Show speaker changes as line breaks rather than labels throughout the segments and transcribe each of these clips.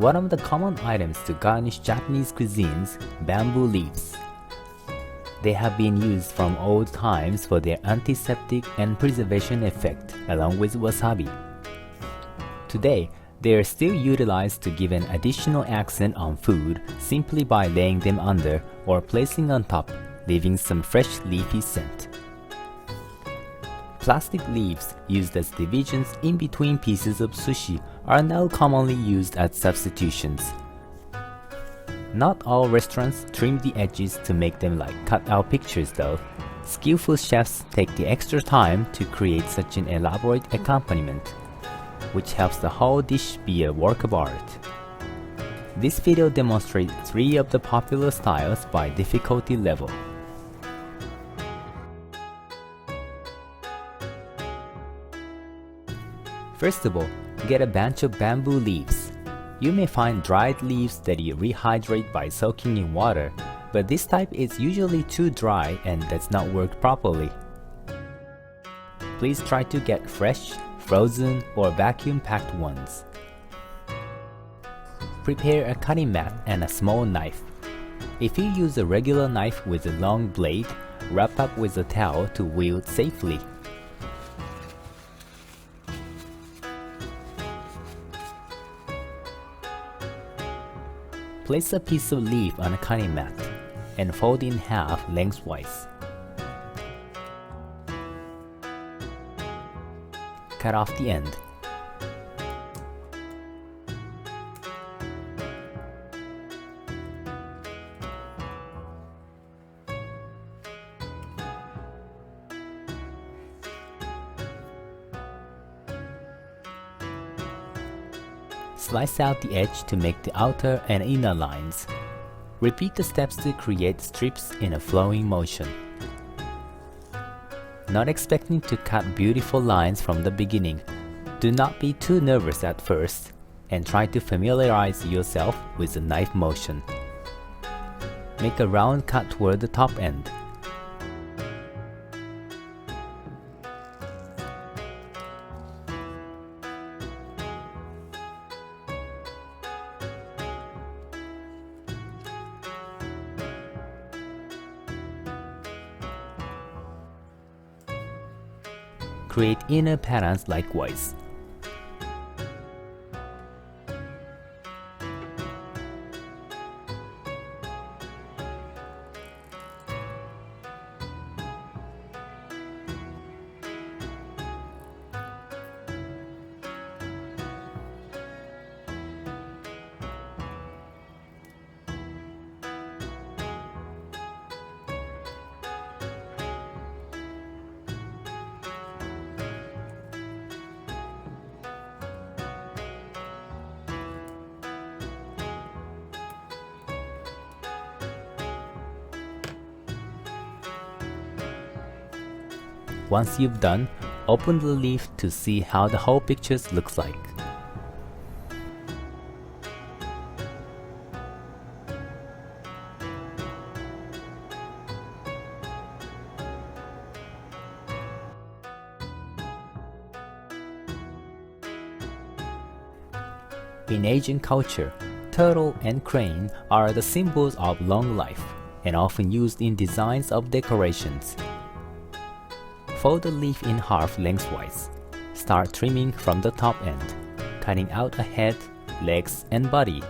One of the common items to garnish Japanese cuisines, bamboo leaves. They have been used from old times for their antiseptic and preservation effect, along with wasabi. Today, they are still utilized to give an additional accent on food simply by laying them under or placing on top, leaving some fresh leafy scent. Plastic leaves used as divisions in between pieces of sushi are now commonly used as substitutions. Not all restaurants trim the edges to make them like cutout pictures though. Skillful chefs take the extra time to create such an elaborate accompaniment, which helps the whole dish be a work of art. This video demonstrates 3 of the popular styles by difficulty level. First of all, get a bunch of bamboo leaves. You may find dried leaves that you rehydrate by soaking in water, but this type is usually too dry and does not work properly. Please try to get fresh, frozen, or vacuum-packed ones. Prepare a cutting mat and a small knife. If you use a regular knife with a long blade, wrap up with a towel to wield safely. Place a piece of leaf on a cutting mat and fold in half lengthwise. Cut off the end. Slice out the edge to make the outer and inner lines. Repeat the steps to create strips in a flowing motion. Not expecting to cut beautiful lines from the beginning, do not be too nervous at first and try to familiarize yourself with the knife motion. Make a round cut toward the top end. Create inner patterns likewise. Once you've done, open the leaf to see how the whole picture looks like. In Asian culture, turtle and crane are the symbols of long life and often used in designs of decorations. Fold the leaf in half lengthwise. Start trimming from the top end, cutting out a head, legs, and body.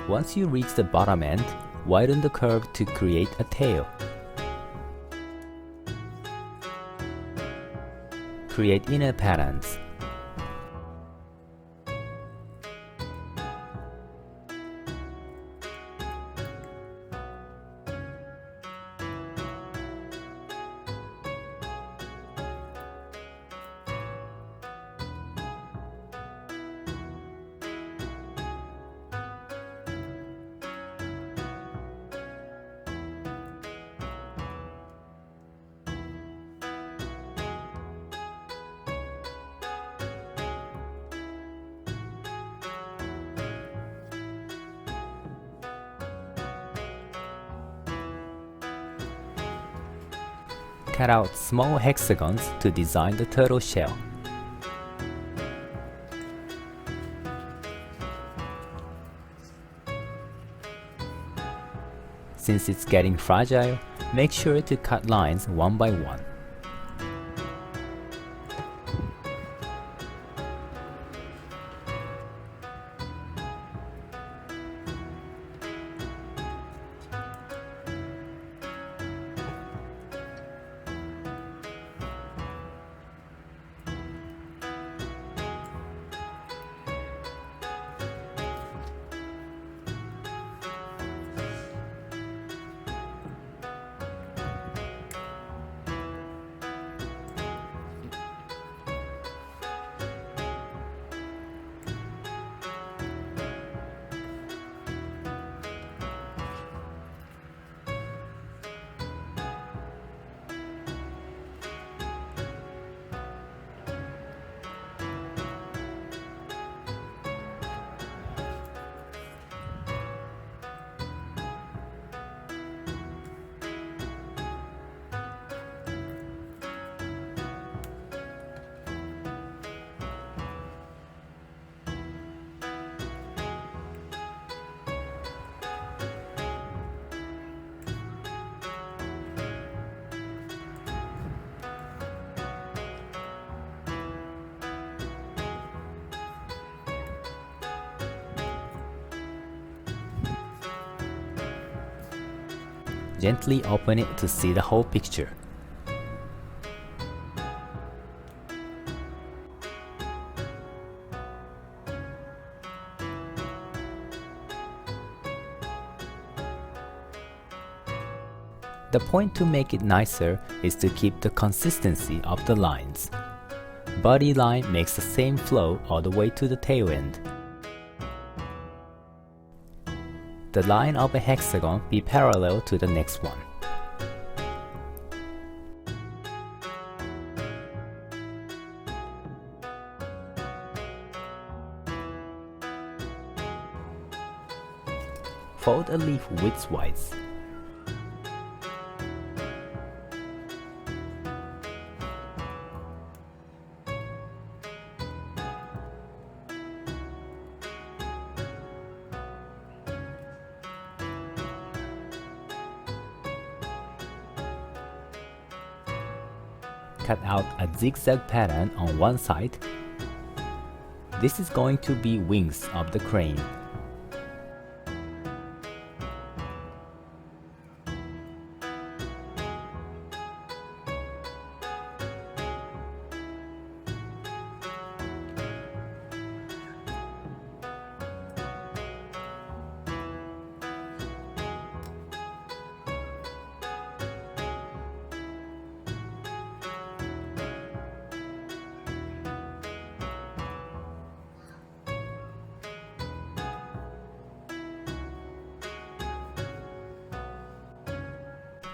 Once you reach the bottom end, widen the curve to create a tail. create inner patterns. Cut out small hexagons to design the turtle shell. Since it's getting fragile, make sure to cut lines one by one. Gently open it to see the whole picture. The point to make it nicer is to keep the consistency of the lines. Body line makes the same flow all the way to the tail end. The line of a hexagon be parallel to the next one. Fold a leaf widthwise. Cut out a zigzag pattern on one side. This is going to be wings of the crane.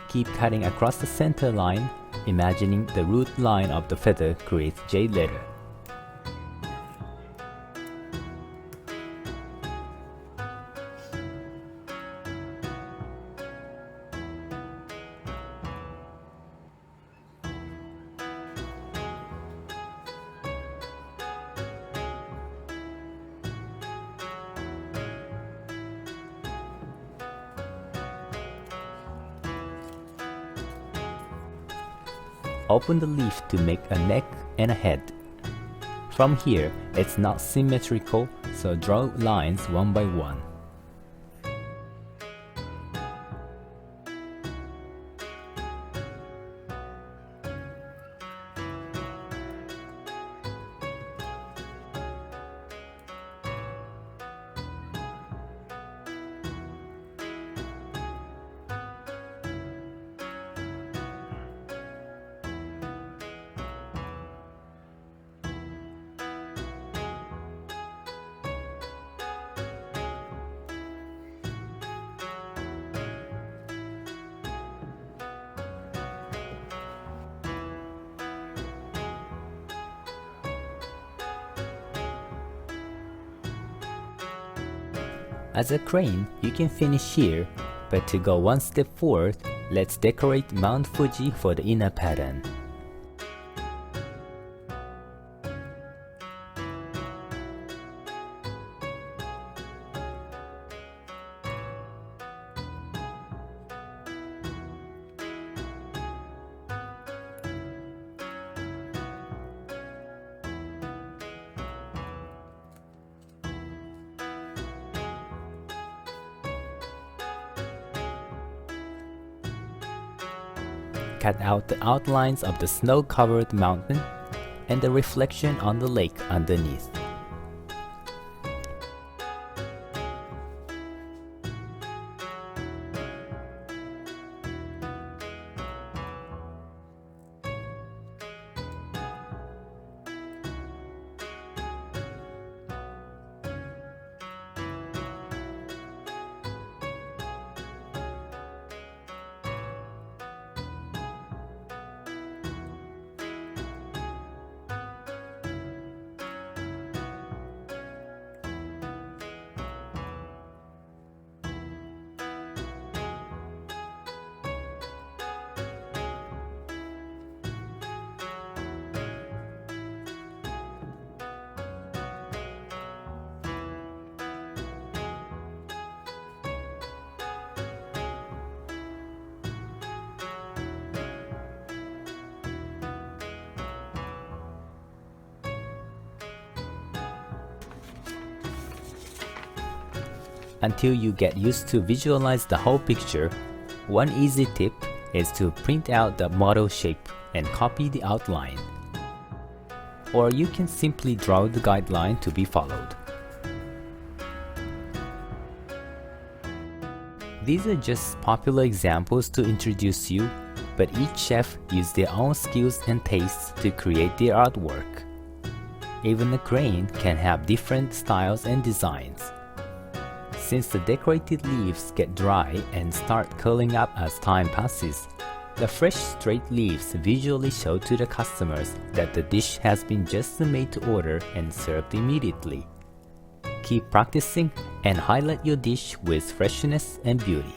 Keep cutting across the center line, imagining the root line of the feather creates jade leather. Open the leaf to make a neck and a head. From here, it's not symmetrical, so draw lines one by one. As a crane, you can finish here, but to go one step forward, let's decorate Mount Fuji for the inner pattern. Cut out the outlines of the snow-covered mountain and the reflection on the lake underneath. Until you get used to visualize the whole picture, one easy tip is to print out the model shape and copy the outline. Or you can simply draw the guideline to be followed. These are just popular examples to introduce you, but each chef used their own skills and tastes to create their artwork. Even a crane can have different styles and designs. Since the decorated leaves get dry and start curling up as time passes, the fresh straight leaves visually show to the customers that the dish has been just made to order and served immediately. Keep practicing and highlight your dish with freshness and beauty.